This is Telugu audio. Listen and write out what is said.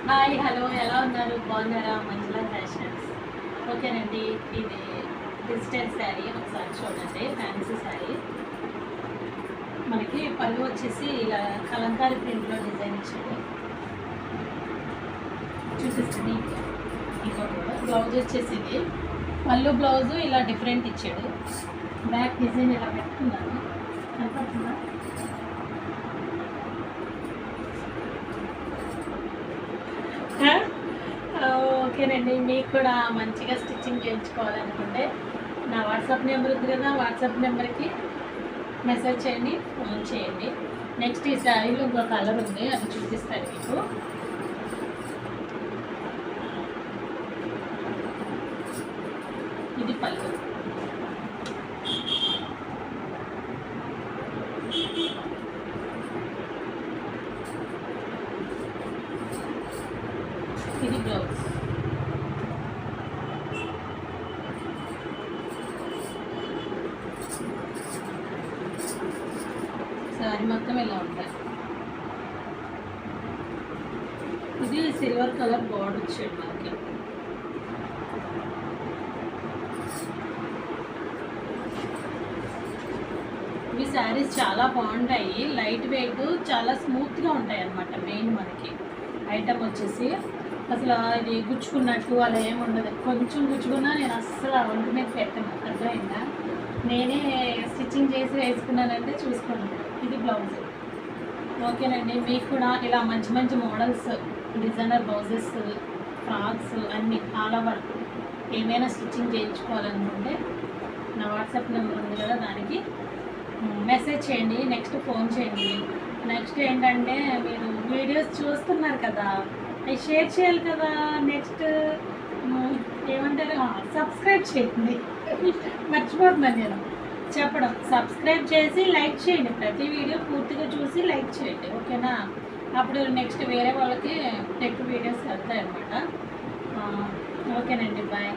హాయ్ హలో ఎలా ఉన్నారు బాగున్నారా మంజులా ఫ్యాషన్స్ ఓకేనండి ఇది డిజిటల్ శారీ ఒకసారి చూడండి ఫ్యాన్సీ శారీ మనకి పళ్ళు వచ్చేసి ఇలా కలంకారీ ప్రింట్లో డిజైన్ ఇచ్చాడు చూపిస్తుంది ఇంకోటి బ్లౌజ్ వచ్చేసి ఇది పళ్ళు బ్లౌజు ఇలా డిఫరెంట్ ఇచ్చాడు బ్యాక్ డిజైన్ ఇలా పెట్టుకున్నాను కనపడుతుందా ఓకేనండి మీకు కూడా మంచిగా స్టిచ్చింగ్ చేయించుకోవాలనుకుంటే నా వాట్సాప్ నెంబర్ ఉంది కదా వాట్సాప్ నెంబర్కి మెసేజ్ చేయండి ఫోన్ చేయండి నెక్స్ట్ ఈ శారీలో ఇంకో కలర్ ఉంది అది చూపిస్తాను మీకు ఇది పళ్ళు ఇది బ్లౌజ్ శారీ మొత్తం ఇలా ఉంటాయి ఇది సిల్వర్ కలర్ బార్డర్ వచ్చాడు మనకి ఇవి శారీస్ చాలా బాగుంటాయి లైట్ వెయిట్ చాలా స్మూత్గా ఉంటాయి అన్నమాట మెయిన్ మనకి ఐటమ్ వచ్చేసి అసలు ఇది గుచ్చుకున్నట్టు అలా ఏముండదు కొంచెం గుచ్చుకున్నా నేను అస్సలు ఒంటి మీద పెట్టను అర్థమైందా నేనే స్టిచ్చింగ్ చేసి వేసుకున్నానంటే చూసుకోండి ఇది బ్లౌజ్ ఓకేనండి మీకు కూడా ఇలా మంచి మంచి మోడల్స్ డిజైనర్ బ్లౌజెస్ ఫ్రాక్స్ అన్నీ ఆల్ ఓవర్ ఏమైనా స్టిచ్చింగ్ చేయించుకోవాలనుకుంటే నా వాట్సాప్ నెంబర్ ఉంది కదా దానికి మెసేజ్ చేయండి నెక్స్ట్ ఫోన్ చేయండి నెక్స్ట్ ఏంటంటే మీరు వీడియోస్ చూస్తున్నారు కదా అవి షేర్ చేయాలి కదా నెక్స్ట్ ఏమంటారు సబ్స్క్రైబ్ చేయండి మర్చిపోతున్నాను నేను చెప్పడం సబ్స్క్రైబ్ చేసి లైక్ చేయండి ప్రతి వీడియో పూర్తిగా చూసి లైక్ చేయండి ఓకేనా అప్పుడు నెక్స్ట్ వేరే వాళ్ళకి ఎక్కువ వీడియోస్ వెళ్తాయి అన్నమాట ఓకేనండి బాయ్